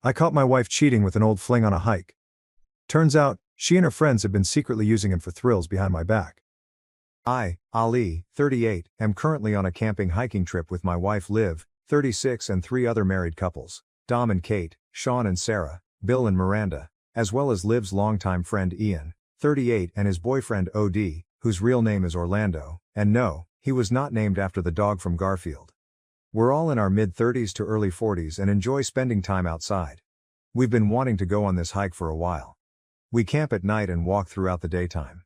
I caught my wife cheating with an old fling on a hike. Turns out, she and her friends had been secretly using him for thrills behind my back. I, Ali, 38, am currently on a camping hiking trip with my wife Liv, 36, and 3 other married couples, Dom and Kate, Sean and Sarah, Bill and Miranda, as well as Liv's longtime friend Ian, 38, and his boyfriend OD, whose real name is Orlando, and no, he was not named after the dog from Garfield. We're all in our mid-30s to early 40s and enjoy spending time outside. We've been wanting to go on this hike for a while. We camp at night and walk throughout the daytime.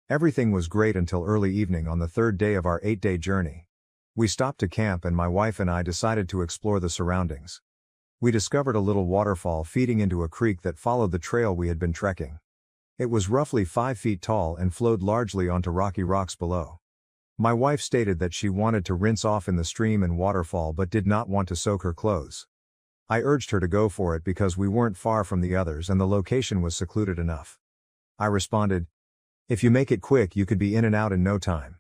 Everything was great until early evening on the 3rd day of our 8-day journey. We stopped to camp and my wife and I decided to explore the surroundings. We discovered a little waterfall feeding into a creek that followed the trail we had been trekking. It was roughly 5 feet tall and flowed largely onto rocky rocks below. My wife stated that she wanted to rinse off in the stream and waterfall but did not want to soak her clothes. I urged her to go for it because we weren't far from the others and the location was secluded enough. I responded, "If you make it quick you could be in and out in no time."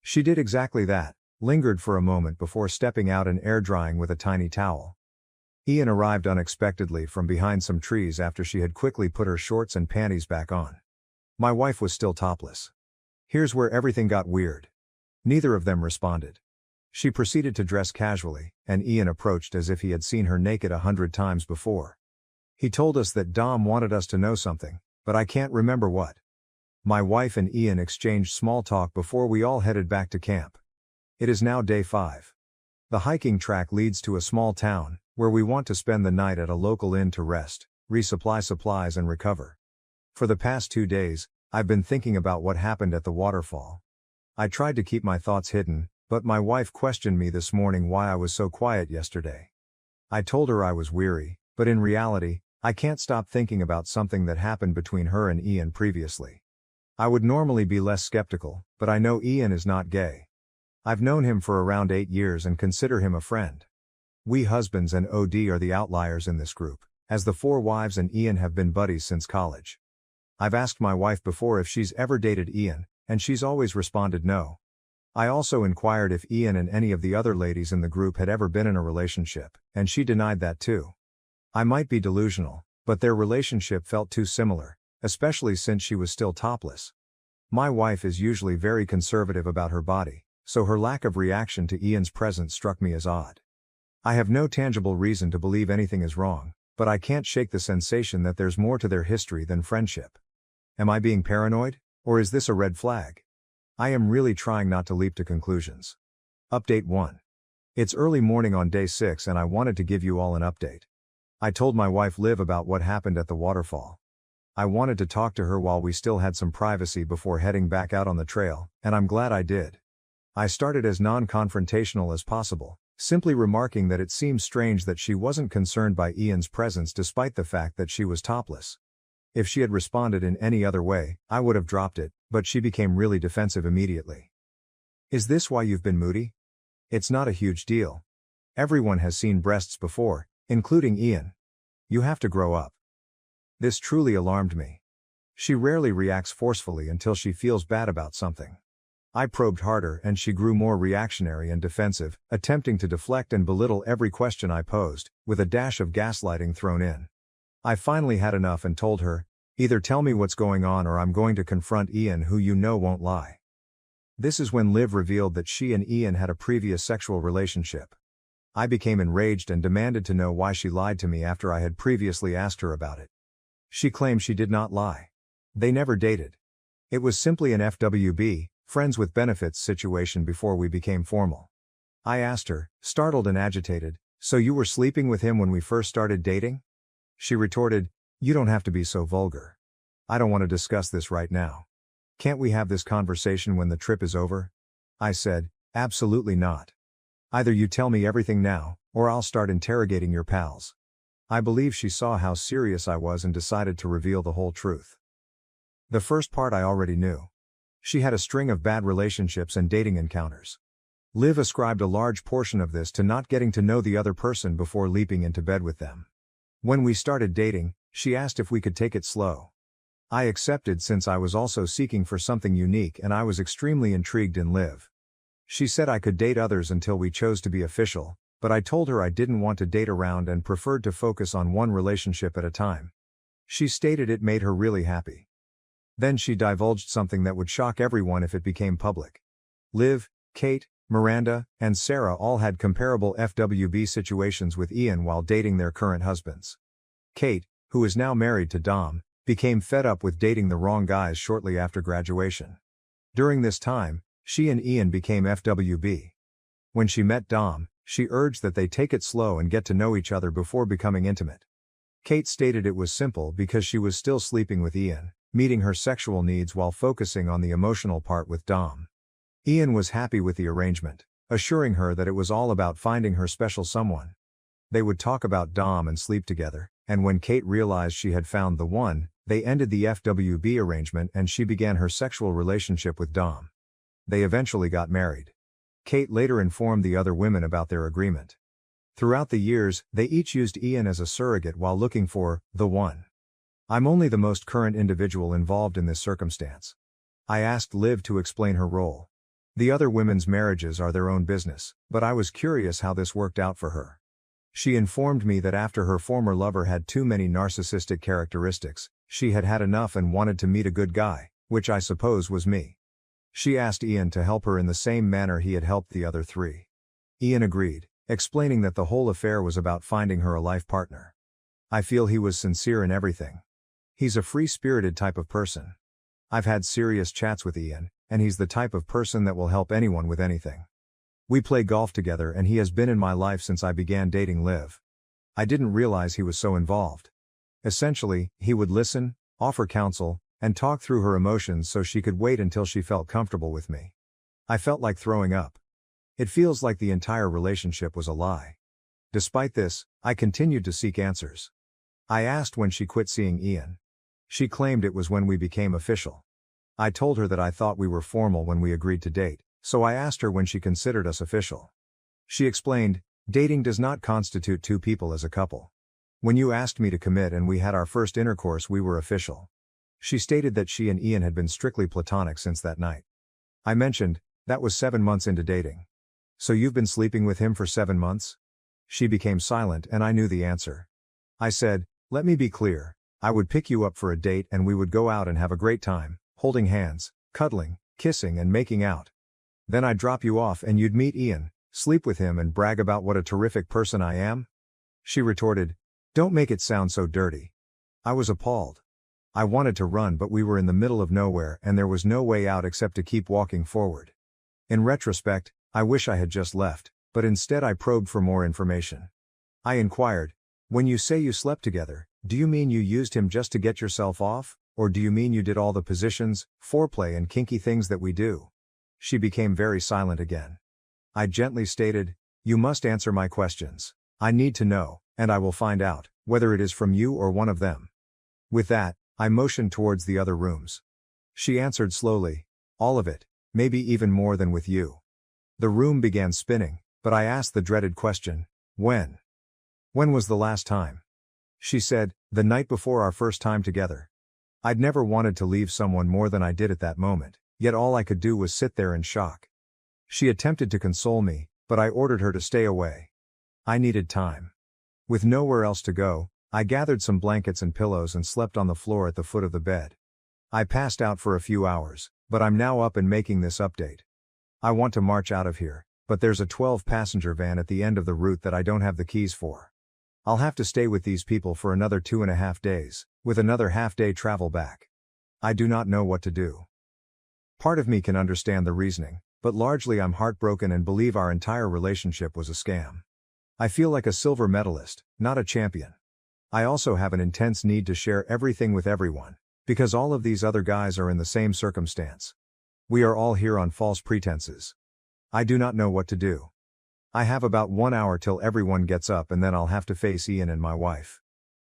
She did exactly that, lingered for a moment before stepping out and air drying with a tiny towel. Ian arrived unexpectedly from behind some trees after she had quickly put her shorts and panties back on. My wife was still topless. Here's where everything got weird. Neither of them responded. She proceeded to dress casually, and Ian approached as if he had seen her naked 100 times before. He told us that Dom wanted us to know something, but I can't remember what. My wife and Ian exchanged small talk before we all headed back to camp. It is now day 5. The hiking track leads to a small town, where we want to spend the night at a local inn to rest, resupply supplies and recover. For the past 2 days, I've been thinking about what happened at the waterfall. I tried to keep my thoughts hidden, but my wife questioned me this morning why I was so quiet yesterday. I told her I was weary, but in reality, I can't stop thinking about something that happened between her and Ian previously. I would normally be less skeptical, but I know Ian is not gay. I've known him for around 8 years and consider him a friend. We husbands and OD are the outliers in this group, as the 4 wives and Ian have been buddies since college. I've asked my wife before if she's ever dated Ian, and she's always responded no. I also inquired if Ian and any of the other ladies in the group had ever been in a relationship, and she denied that too. I might be delusional, but their relationship felt too similar, especially since she was still topless. My wife is usually very conservative about her body, so her lack of reaction to Ian's presence struck me as odd. I have no tangible reason to believe anything is wrong, but I can't shake the sensation that there's more to their history than friendship. Am I being paranoid, or is this a red flag? I am really trying not to leap to conclusions. Update 1. It's early morning on day 6 and I wanted to give you all an update. I told my wife Liv about what happened at the waterfall. I wanted to talk to her while we still had some privacy before heading back out on the trail, and I'm glad I did. I started as non-confrontational as possible, simply remarking that it seemed strange that she wasn't concerned by Ian's presence despite the fact that she was topless. If she had responded in any other way, I would have dropped it, but she became really defensive immediately. "Is this why you've been moody? It's not a huge deal. Everyone has seen breasts before, including Ian. You have to grow up." This truly alarmed me. She rarely reacts forcefully until she feels bad about something. I probed harder and she grew more reactionary and defensive, attempting to deflect and belittle every question I posed, with a dash of gaslighting thrown in. I finally had enough and told her, "Either tell me what's going on or I'm going to confront Ian, who you know won't lie." This is when Liv revealed that she and Ian had a previous sexual relationship. I became enraged and demanded to know why she lied to me after I had previously asked her about it. She claimed she did not lie. They never dated. It was simply an FWB, friends with benefits situation before we became formal. I asked her, startled and agitated, "So you were sleeping with him when we first started dating?" She retorted, "You don't have to be so vulgar. I don't want to discuss this right now. Can't we have this conversation when the trip is over?" I said, "Absolutely not. Either you tell me everything now, or I'll start interrogating your pals." I believe she saw how serious I was and decided to reveal the whole truth. The first part I already knew. She had a string of bad relationships and dating encounters. Liv ascribed a large portion of this to not getting to know the other person before leaping into bed with them. When we started dating, she asked if we could take it slow. I accepted since I was also seeking for something unique and I was extremely intrigued in Liv. She said I could date others until we chose to be official, but I told her I didn't want to date around and preferred to focus on one relationship at a time. She stated it made her really happy. Then she divulged something that would shock everyone if it became public. Liv, Kate, Miranda, and Sarah all had comparable FWB situations with Ian while dating their current husbands. Kate, who is now married to Dom, became fed up with dating the wrong guys shortly after graduation. During this time, she and Ian became FWB. When she met Dom, she urged that they take it slow and get to know each other before becoming intimate. Kate stated it was simple because she was still sleeping with Ian, meeting her sexual needs while focusing on the emotional part with Dom. Ian was happy with the arrangement, assuring her that it was all about finding her special someone. They would talk about Dom and sleep together, and when Kate realized she had found the one, they ended the FWB arrangement and she began her sexual relationship with Dom. They eventually got married. Kate later informed the other women about their agreement. Throughout the years, they each used Ian as a surrogate while looking for the one. I'm only the most current individual involved in this circumstance. I asked Liv to explain her role. The other women's marriages are their own business, but I was curious how this worked out for her. She informed me that after her former lover had too many narcissistic characteristics, she had had enough and wanted to meet a good guy, which I suppose was me. She asked Ian to help her in the same manner he had helped the other three. Ian agreed, explaining that the whole affair was about finding her a life partner. I feel he was sincere in everything. He's a free-spirited type of person. I've had serious chats with Ian, and he's the type of person that will help anyone with anything. We play golf together and he has been in my life since I began dating Liv. I didn't realize he was so involved. Essentially, he would listen, offer counsel, and talk through her emotions so she could wait until she felt comfortable with me. I felt like throwing up. It feels like the entire relationship was a lie. Despite this, I continued to seek answers. I asked when she quit seeing Ian. She claimed it was when we became official. I told her that I thought we were formal when we agreed to date, so I asked her when she considered us official. She explained, dating does not constitute two people as a couple. When you asked me to commit and we had our first intercourse, we were official. She stated that she and Ian had been strictly platonic since that night. I mentioned, that was 7 months into dating. So you've been sleeping with him for 7 months? She became silent and I knew the answer. I said, let me be clear, I would pick you up for a date and we would go out and have a great time, holding hands, cuddling, kissing and making out. Then I'd drop you off and you'd meet Ian, sleep with him and brag about what a terrific person I am? She retorted, don't make it sound so dirty. I was appalled. I wanted to run but we were in the middle of nowhere and there was no way out except to keep walking forward. In retrospect, I wish I had just left, but instead I probed for more information. I inquired, when you say you slept together, do you mean you used him just to get yourself off, or do you mean you did all the positions, foreplay and kinky things that we do? She became very silent again. I gently stated, you must answer my questions. I need to know, and I will find out, whether it is from you or one of them. With that, I motioned towards the other rooms. She answered slowly, all of it, maybe even more than with you. The room began spinning, but I asked the dreaded question, when? When was the last time? She said, the night before our first time together. I'd never wanted to leave someone more than I did at that moment, yet all I could do was sit there in shock. She attempted to console me, but I ordered her to stay away. I needed time. With nowhere else to go, I gathered some blankets and pillows and slept on the floor at the foot of the bed. I passed out for a few hours, but I'm now up and making this update. I want to march out of here, but there's a 12-passenger van at the end of the route that I don't have the keys for. I'll have to stay with these people for another 2.5 days, with another half-day travel back. I do not know what to do. Part of me can understand the reasoning, but largely I'm heartbroken and believe our entire relationship was a scam. I feel like a silver medalist, not a champion. I also have an intense need to share everything with everyone, because all of these other guys are in the same circumstance. We are all here on false pretenses. I do not know what to do. I have about 1 hour till everyone gets up and then I'll have to face Ian and my wife.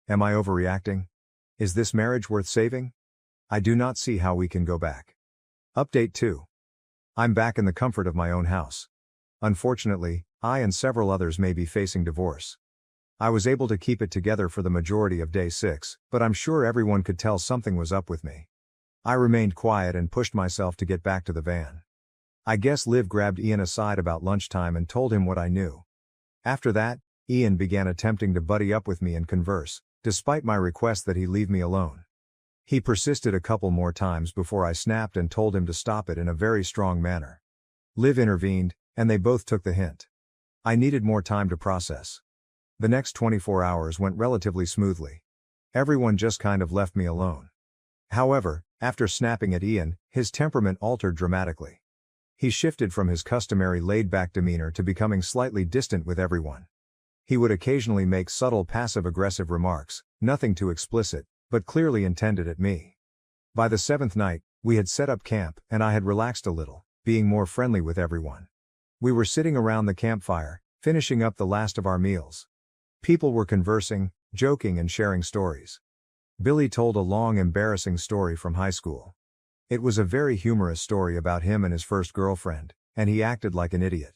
Am I overreacting? Is this marriage worth saving? I do not see how we can go back. Update 2. I'm back in the comfort of my own house. Unfortunately, I and several others may be facing divorce. I was able to keep it together for the majority of day 6, but I'm sure everyone could tell something was up with me. I remained quiet and pushed myself to get back to the van. I guess Liv grabbed Ian aside about lunchtime and told him what I knew. After that, Ian began attempting to buddy up with me and converse, despite my request that he leave me alone. He persisted a couple more times before I snapped and told him to stop it in a very strong manner. Liv intervened, and they both took the hint. I needed more time to process. The next 24 hours went relatively smoothly. Everyone just kind of left me alone. However, after snapping at Ian, his temperament altered dramatically. He shifted from his customary laid-back demeanor to becoming slightly distant with everyone. He would occasionally make subtle passive-aggressive remarks, nothing too explicit, but clearly intended at me. By the 7th night, we had set up camp, and I had relaxed a little, being more friendly with everyone. We were sitting around the campfire, finishing up the last of our meals. People were conversing, joking and sharing stories. Billy told a long embarrassing story from high school. It was a very humorous story about him and his first girlfriend, and he acted like an idiot.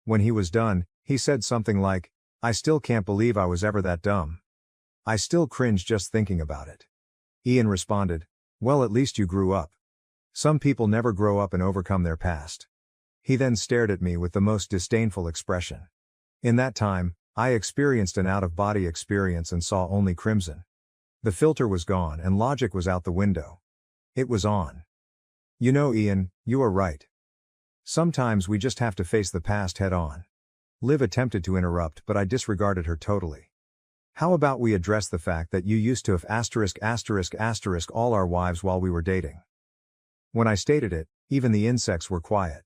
When he was done, he said something like, "I still can't believe I was ever that dumb. I still cringe just thinking about it." Ian responded, "Well, at least you grew up. Some people never grow up and overcome their past." He then stared at me with the most disdainful expression. In that time, I experienced an out-of-body experience and saw only crimson. The filter was gone and logic was out the window. It was on. "You know, Ian, you are right. Sometimes we just have to face the past head on." Liv attempted to interrupt, but I disregarded her totally. "How about we address the fact that you used to have **** all our wives while we were dating?" When I stated it, even the insects were quiet.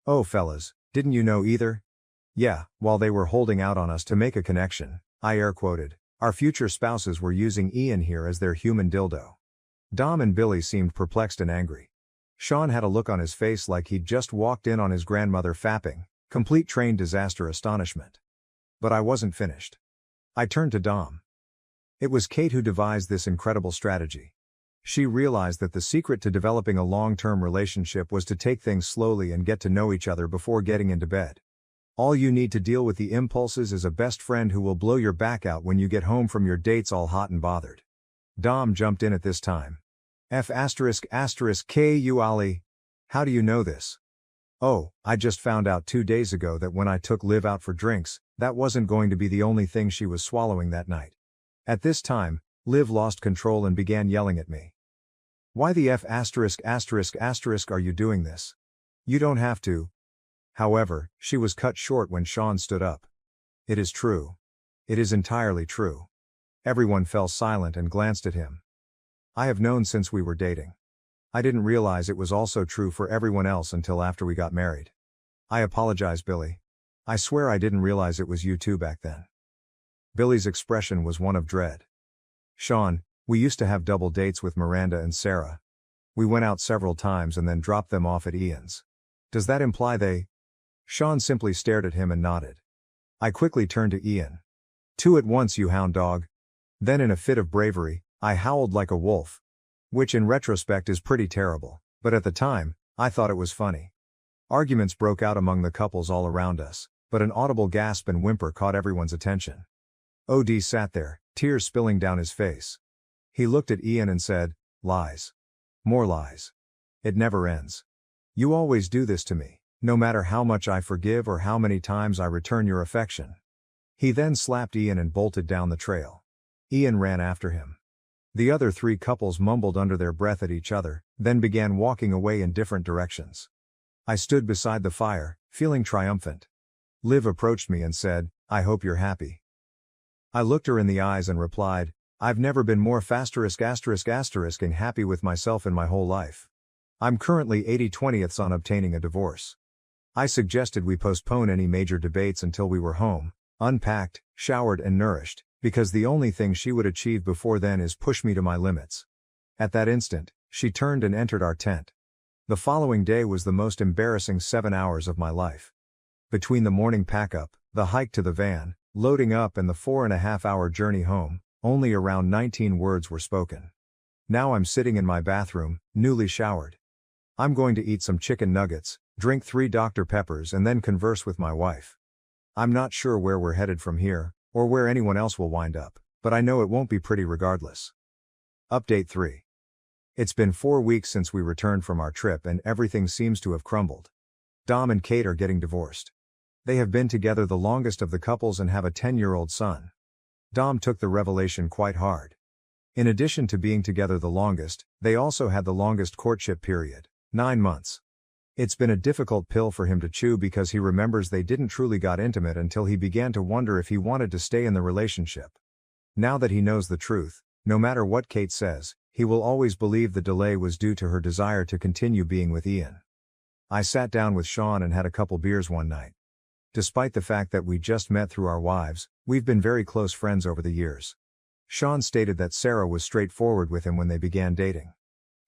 "Oh fellas, didn't you know either?" "Yeah, while they were holding out on us to make a connection," I air quoted, "our future spouses were using Ian here as their human dildo." Dom and Billy seemed perplexed and angry. Sean had a look on his face like he'd just walked in on his grandmother fapping, complete train disaster astonishment. But I wasn't finished. I turned to Dom. It was Kate who devised this incredible strategy. She realized that the secret to developing a long-term relationship was to take things slowly and get to know each other before getting into bed. All you need to deal with the impulses is a best friend who will blow your back out when you get home from your dates all hot and bothered. Dom jumped in at this time. "F*****Ku Ali. How do you know this?" "Oh, I just found out 2 days ago that when I took Liv out for drinks, that wasn't going to be the only thing she was swallowing that night." At this time, Liv lost control and began yelling at me. "Why the F*** are you doing this? You don't have to." However, she was cut short when Sean stood up. "It is true. It is entirely true." Everyone fell silent and glanced at him. "I have known since we were dating. I didn't realize it was also true for everyone else until after we got married. I apologize, Billy. I swear I didn't realize it was you too back then." Billy's expression was one of dread. "Sean, we used to have double dates with Miranda and Sarah. We went out several times and then dropped them off at Ian's. Does that imply they—" Sean simply stared at him and nodded. I quickly turned to Ian. "Two at once, you hound dog." Then in a fit of bravery, I howled like a wolf. Which in retrospect is pretty terrible, but at the time, I thought it was funny. Arguments broke out among the couples all around us, but an audible gasp and whimper caught everyone's attention. OD sat there, tears spilling down his face. He looked at Ian and said, "Lies. More lies. It never ends. You always do this to me, no matter how much I forgive or how many times I return your affection." He then slapped Ian and bolted down the trail. Ian ran after him. The other 3 couples mumbled under their breath at each other, then began walking away in different directions. I stood beside the fire, feeling triumphant. Liv approached me and said, "I hope you're happy." I looked her in the eyes and replied, "I've never been more ****ing happy with myself in my whole life. I'm currently 80/20ths on obtaining a divorce." I suggested we postpone any major debates until we were home, unpacked, showered and nourished, because the only thing she would achieve before then is push me to my limits. At that instant, she turned and entered our tent. The following day was the most embarrassing 7 hours of my life. Between the morning pack-up, the hike to the van, loading up and the 4.5-hour journey home, only around 19 words were spoken. Now I'm sitting in my bathroom, newly showered. I'm going to eat some chicken nuggets, drink 3 Dr. Peppers and then converse with my wife. I'm not sure where we're headed from here, or where anyone else will wind up, but I know it won't be pretty regardless. Update 3. It's been 4 weeks since we returned from our trip and everything seems to have crumbled. Dom and Kate are getting divorced. They have been together the longest of the couples and have a 10-year-old son. Dom took the revelation quite hard. In addition to being together the longest, they also had the longest courtship period, 9 months. It's been a difficult pill for him to chew because he remembers they didn't truly got intimate until he began to wonder if he wanted to stay in the relationship. Now that he knows the truth, no matter what Kate says, he will always believe the delay was due to her desire to continue being with Ian. I sat down with Sean and had a couple beers one night. Despite the fact that we just met through our wives, we've been very close friends over the years. Sean stated that Sarah was straightforward with him when they began dating.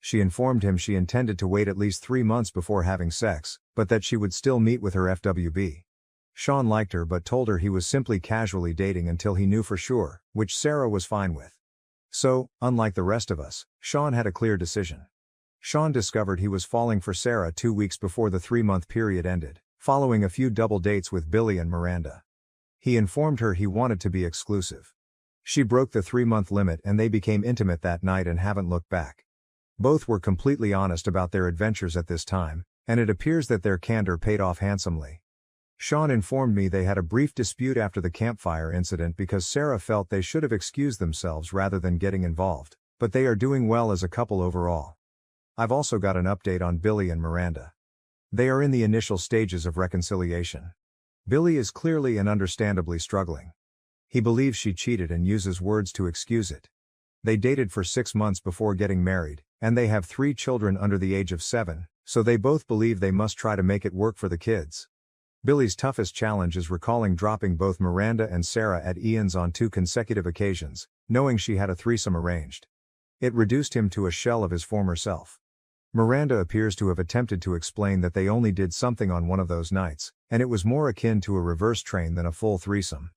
She informed him she intended to wait at least 3 months before having sex, but that she would still meet with her FWB. Sean liked her but told her he was simply casually dating until he knew for sure, which Sarah was fine with. So, unlike the rest of us, Sean had a clear decision. Sean discovered he was falling for Sarah 2 weeks before the 3-month period ended, following a few double dates with Billy and Miranda. He informed her he wanted to be exclusive. She broke the 3-month limit and they became intimate that night and haven't looked back. Both were completely honest about their adventures at this time, and it appears that their candor paid off handsomely. Sean informed me they had a brief dispute after the campfire incident because Sarah felt they should have excused themselves rather than getting involved, but they are doing well as a couple overall. I've also got an update on Billy and Miranda. They are in the initial stages of reconciliation. Billy is clearly and understandably struggling. He believes she cheated and uses words to excuse it. They dated for 6 months before getting married, and they have 3 children under the age of 7, so they both believe they must try to make it work for the kids. Billy's toughest challenge is recalling dropping both Miranda and Sarah at Ian's on 2 consecutive occasions, knowing she had a threesome arranged. It reduced him to a shell of his former self. Miranda appears to have attempted to explain that they only did something on one of those nights, and it was more akin to a reverse train than a full threesome.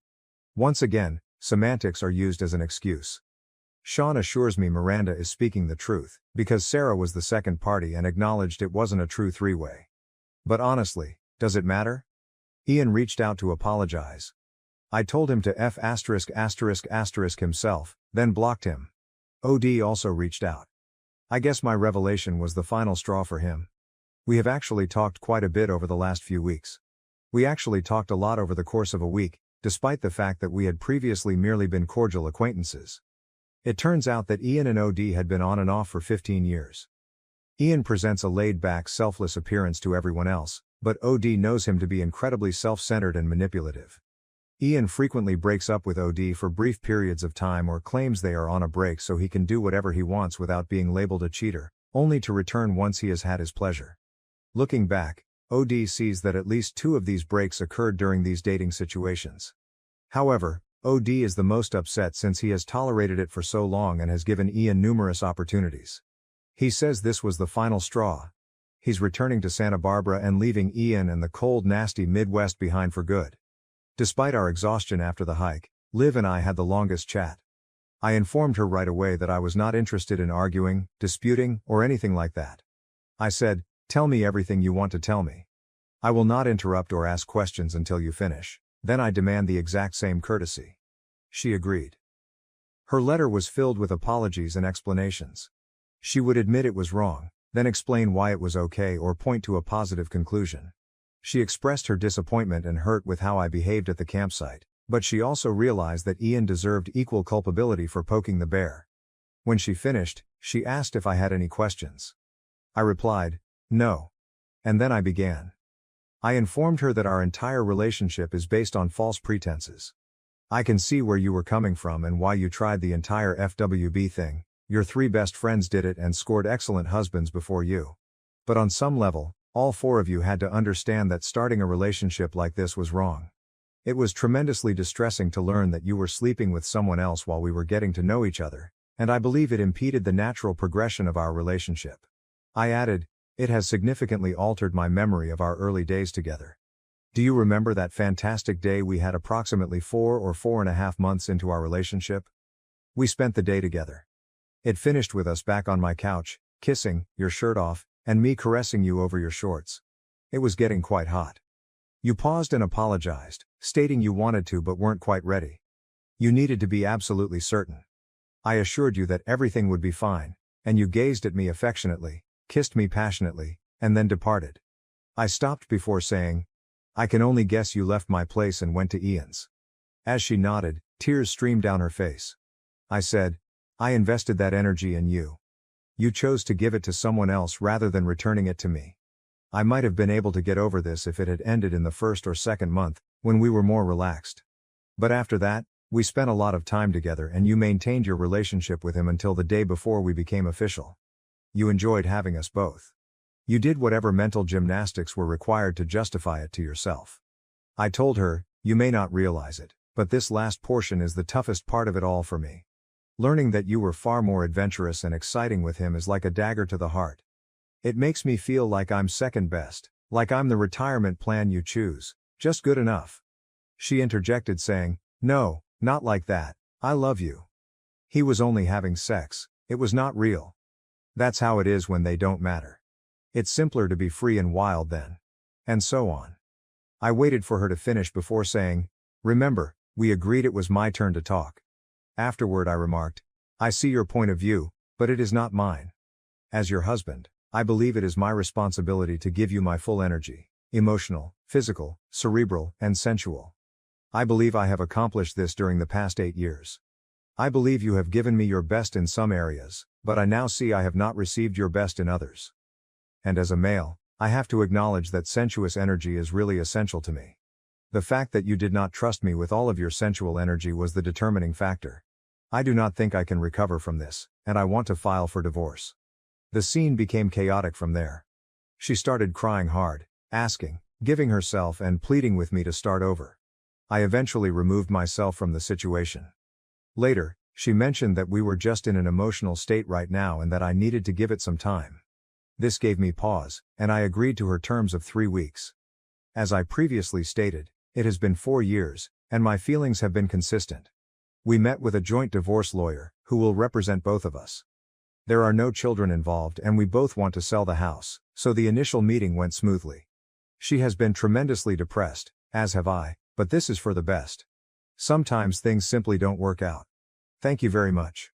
Once again, semantics are used as an excuse. Sean assures me Miranda is speaking the truth, because Sarah was the second party and acknowledged it wasn't a true 3-way. But honestly, does it matter? Ian reached out to apologize. I told him to F*** himself, then blocked him. OD also reached out. I guess my revelation was the final straw for him. We have actually talked quite a bit over the last few weeks. We actually talked a lot over the course of a week, despite the fact that we had previously merely been cordial acquaintances. It turns out that Ian and OD had been on and off for 15 years. Ian presents a laid-back, selfless appearance to everyone else, but OD knows him to be incredibly self-centered and manipulative. Ian frequently breaks up with OD for brief periods of time or claims they are on a break so he can do whatever he wants without being labeled a cheater, only to return once he has had his pleasure. Looking back, OD sees that at least 2 of these breaks occurred during these dating situations. However, OD is the most upset since he has tolerated it for so long and has given Ian numerous opportunities. He says this was the final straw. He's returning to Santa Barbara and leaving Ian and the cold, nasty Midwest behind for good. Despite our exhaustion after the hike, Liv and I had the longest chat. I informed her right away that I was not interested in arguing, disputing, or anything like that. I said, "Tell me everything you want to tell me. I will not interrupt or ask questions until you finish, then I demand the exact same courtesy." She agreed. Her letter was filled with apologies and explanations. She would admit it was wrong, then explain why it was okay or point to a positive conclusion. She expressed her disappointment and hurt with how I behaved at the campsite, but she also realized that Ian deserved equal culpability for poking the bear. When she finished, she asked if I had any questions. I replied, "No." And then I began. I informed her that our entire relationship is based on false pretenses. I can see where you were coming from and why you tried the entire FWB thing. Your 3 best friends did it and scored excellent husbands before you. But on some level, all 4 of you had to understand that starting a relationship like this was wrong. It was tremendously distressing to learn that you were sleeping with someone else while we were getting to know each other, and I believe it impeded the natural progression of our relationship. I added, it has significantly altered my memory of our early days together. Do you remember that fantastic day we had approximately 4 or 4.5 months into our relationship? We spent the day together. It finished with us back on my couch, kissing, your shirt off, and me caressing you over your shorts. It was getting quite hot. You paused and apologized, stating you wanted to but weren't quite ready. You needed to be absolutely certain. I assured you that everything would be fine, and you gazed at me affectionately, kissed me passionately, and then departed. I stopped before saying, I can only guess you left my place and went to Ian's. As she nodded, tears streamed down her face. I said, I invested that energy in you. You chose to give it to someone else rather than returning it to me. I might have been able to get over this if it had ended in the first or second month, when we were more relaxed. But after that, we spent a lot of time together and you maintained your relationship with him until the day before we became official. You enjoyed having us both. You did whatever mental gymnastics were required to justify it to yourself. I told her, you may not realize it, but this last portion is the toughest part of it all for me. Learning that you were far more adventurous and exciting with him is like a dagger to the heart. It makes me feel like I'm second best, like I'm the retirement plan you choose, just good enough. She interjected saying, no, not like that, I love you. He was only having sex, it was not real. That's how it is when they don't matter. It's simpler to be free and wild then. And so on. I waited for her to finish before saying, remember, we agreed it was my turn to talk. Afterward I remarked, I see your point of view, but it is not mine. As your husband, I believe it is my responsibility to give you my full energy, emotional, physical, cerebral, and sensual. I believe I have accomplished this during the past 8 years. I believe you have given me your best in some areas, but I now see I have not received your best in others. And as a male, I have to acknowledge that sensuous energy is really essential to me. The fact that you did not trust me with all of your sensual energy was the determining factor. I do not think I can recover from this, and I want to file for divorce. The scene became chaotic from there. She started crying hard, asking, giving herself and pleading with me to start over. I eventually removed myself from the situation. Later, she mentioned that we were just in an emotional state right now and that I needed to give it some time. This gave me pause, and I agreed to her terms of 3 weeks. As I previously stated, it has been 4 years, and my feelings have been consistent. We met with a joint divorce lawyer, who will represent both of us. There are no children involved and we both want to sell the house, so the initial meeting went smoothly. She has been tremendously depressed, as have I, but this is for the best. Sometimes things simply don't work out. Thank you very much.